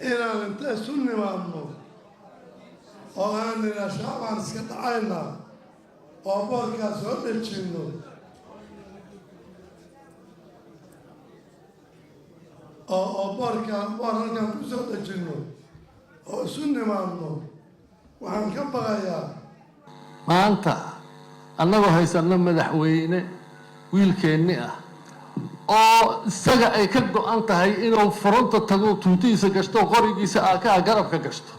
إلى أن تسني وأمه وأن الأشعاب عن سكت عينا وأبارك سؤال الشنو وأبارك سؤال الشنو وسني وأمه وعن كم بغايا ما أنت أنا وهيسنا مدحوينه ويلكني oo isaga ay ka go'an tahay inuu fronta tago tuntiisa gasto qorigiisa ka garabka gasto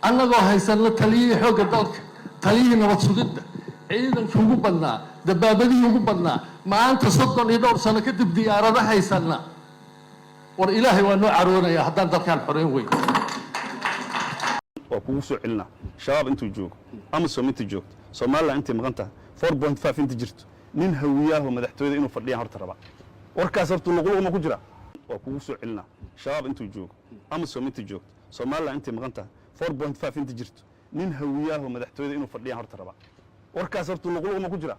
annagoo haysana taliyay xoog dalka taliyay nabad sugidda ciidanka ugu badnaa dabaabadii ugu badnaa maanta 32 sano kadib diyaarada haysana war ilaahay waa noo caroonaya haddaan dalkan xoreyn weyn oo kugu soo celina shabaab intuu joogo ama Soomaaliya joogto Soomaaliya intii maqan tahay 4.5 inta jirto nin hawiyaahu madaxtooyada inuu fadhiyo horta raba warkaas horta luqluq ma ku jira oo kugu soo celina shabaab intuu joogo ama Soomaaliya joogto Soomaaliya intii maqan tahay 4.5 inta jirto nin hawiyaahu madaxtooyada inuu fadhiyo horta raba warkaas horta luqluq ma ku jira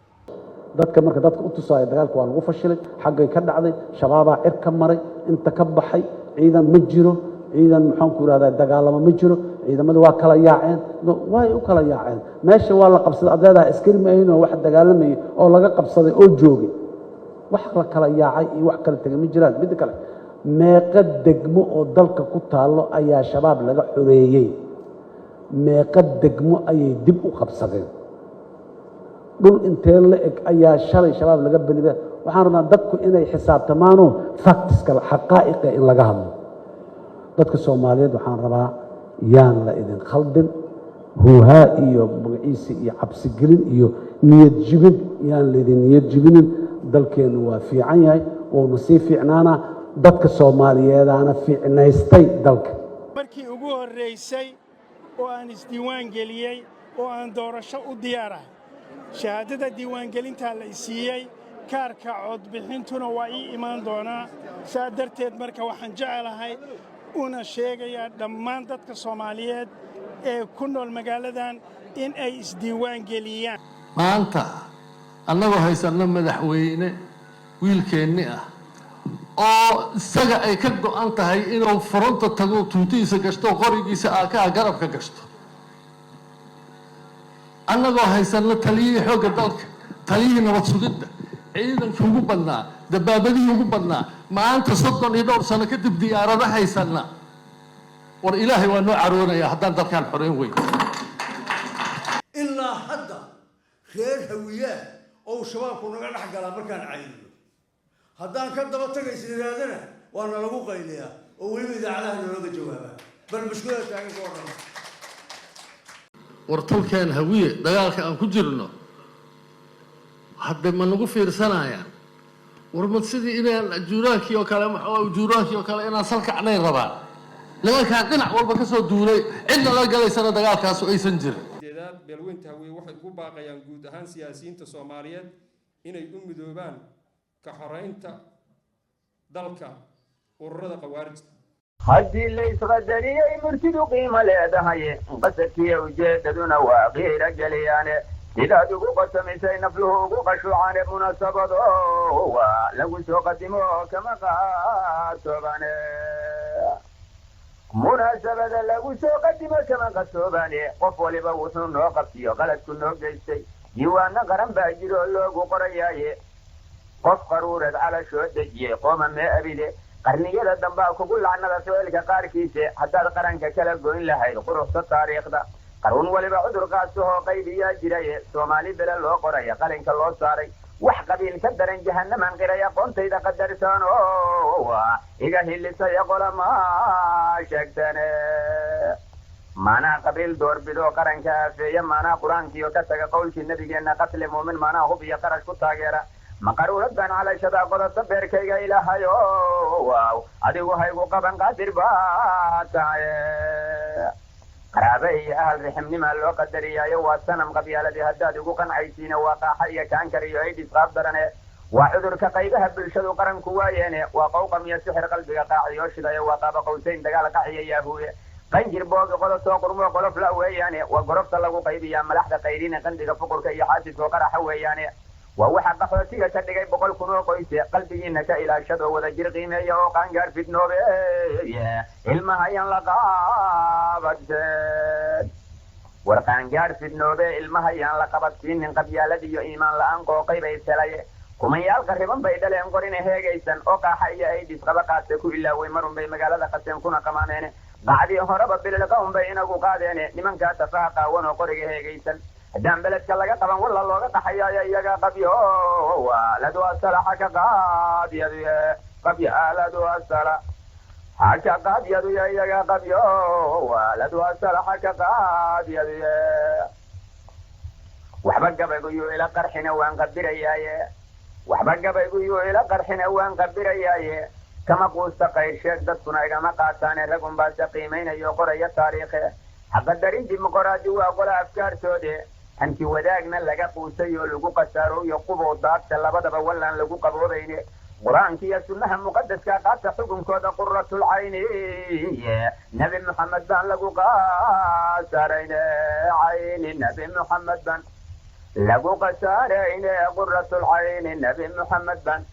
dadka marka dadka u tusay dagaalku waa lagu fashilay xaggay ka dhacday shabaaba cirka maray inta ka baxay ciidan ma jiro ciidan maxaan ku raadayay dagaalamo ma jiro ciidamadu waa kala yaaceen way u kala yaaceen meesha waa la qabsaday adeeda askari ma ayno wax dagaalamay oo laga qabsaday oo joogay wax la kala yaacay iyo wax kala tagay ma jiraan mid kale meeqa degmo oo dalka ku taalo ayaa shabaab laga xoreeyay meeqa degmo ayay dib u qabsadeen dhul intee la eg ayaa shalay shabaab laga balibay waxaan rabnaa dadku inay xisaabtamaano factska xaqaa'iqa in laga hadlo dadka Soomaaliyeed waxaan rabaa yaan la idin khaldin huuhaa iyo magaciisa iyo cabsi gelin iyo niyad jibin yaan la idin niyad jibinin dalkeenu waa fiican yahay oo nasiib fiicnaana dadka Soomaaliyeedana fiicnaystay dalka markii ugu horeysay oo aan isdiiwaan geliyay oo aan doorasho u diyaarahay shahaadada diiwaan gelinta la siiyay kaarka cod bixintuna waa ii imaan doonaa saa darteed marka waxaan jecelahay una sheegayaa dhammaan dadka Soomaaliyeed ee ku nool magaaladan in ay isdiiwaan geliyaan maanta annagoo haysana madaxweyne wiilkeenni oo isaga ay ka go'an tahay inuu fronta tago tuntiisa gasto qorigiisa ka garabka gasto annagoo haysana taliyay xoog dalka taliyay nabad sugidda ciidanka ugu badnaa dabaabadii ugu badnaa maanta 32 sano kadib diyaarada haysana war ilaahay waa noo caroonaya haddaan dalkan xoreyn weyn ilaa hadda reer hawiyaa oo shabaabku naga dhex galaa markaan cayino haddaan ka daba tagaysa iraadana waa nalagu qayliyaa oo weliba idaacadaha nalooga jawaabaa bal mushkilada taagan ka warrama war tolkeen hawiye dagaalka aan ku jirno hadda ma nagu fiirsanayaan war mad sidii inaan juuraankii oo kale juuraankii oo kale inaan salkacnay rabaan nimankaan dhinac walba ka soo duulay cidna la galaysana dagaalkaas aysan jirin beelweynta hawiye waxay ku baaqayaan guud ahaan siyaasiyiinta Soomaaliyeed inay u midoobaan ka xoreynta dalka ururada qawaarijta haddii la isqadariyay murtidu qiimo leedahay qasadkiiyo ujeedaduna waa qiira geliyaane sidaad ugu qasamaysay nafluhu ugu qashuucaane munaasabado waa lagu soo qadimo kama qaatoobane munaasabada lagu soo qadimo kama qaatoobane qof waliba wuxuu noo qabtiyo qaladku noo geystay diiwaana qaran baa jiro loogu qorayaaye qof qaruureed calashoo dejiyey qooma mee abide qarniyada dambaa kugu lacnada ficilka qaarkiisa haddaad qaranka kala goyn lahayd quruxda taariikhda qaruun waliba cudurkaasoo qaybiyaa jiraye Soomaali bela loo qoraya qalinka loo saaray wax qabiil ka daran jahannaman qiray aqoontayda qadarsan oo iga hilisay qolama sheegtane maana qabiil doorbido qaranka afeeya maana quraankiyo ka taga qowlkii nabigeena qatl muumin maana hub iyo qarash ku taageera maqaruuradan calashada qodobta beerkayga ilaahayo waaw adigu haygu qaban qaadir baa tahay qaraabay ahal riximnima loo qadariyaayo waa sanam qabyaaladii haddaad ugu qancaysiina waa qaaxa iyo kaankar iyo aydhis qaab darane waa cudurka qaybaha bulshadu qaranku waayeene waa qowqam iyo sixir qalbiga qaaciyo shidayo waa qaaba qowsayn dagaal qaciya yaahuuye qanjir boogi qodobtoo qurmoo qolof la weeyaane waa gorobta lagu qaybiyaa malaxda qayrina qandiga fuqurka iyo xaasidkoo qaraxa weeyaane ووحا قحوتية تدقي بقول كنو قيسي قلبي إنك إلى شدو وذا جرقيمي يوقان قار في النوبي إلما هيان لقابت ورقان قار في النوبي إلما هيان لقابت سين قبيالة ديو إيمان لأن قوقي بيسلاي كما يالقربان بيدالين قرين هيغيسان أوقا حيا أيديس قبقاتكو إلا ويمرون بي مقالة قسين كنا كمانين بعدي هرب بللقاهم بينكو قادين لمن كاتفاقا ونو قرق هيغيسان دام بلدك لغا طبعا والله لغا تحيا يا قبيو ولدو السلاح كقاد يدو قبيا لدو السلاح حكا قاد يدو يا قبيو ولدو السلاح كقاد يدو وحبق بيقولوا إلى قرحنا وانقبر ياي وحبق بيقولوا إلى قرحنا وانقبر ياي كما قوست قير شيخ دتنا كما قاتان رقم باس قيمين يقرأ التاريخ حق الدرين ديمقراطي وأقول أفكار سودة أنت وداقنا لقى قوسي ولقو قسارو يقوبوا الضاد تلابد بولا لقو قبو بيني قرآن كي السنة مقدس كاقات حكم كود قرة العين نبي محمد بان لقو قاسارين عين نبي محمد بان لقو قسارين قرة العين نبي محمد بان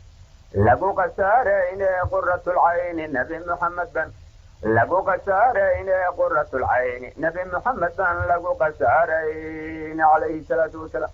لقو قسارين قرة العين نبي محمد بان لقو قسارين قرة العين نبي محمد بان لقو قسارين عليه الصلاة والسلام.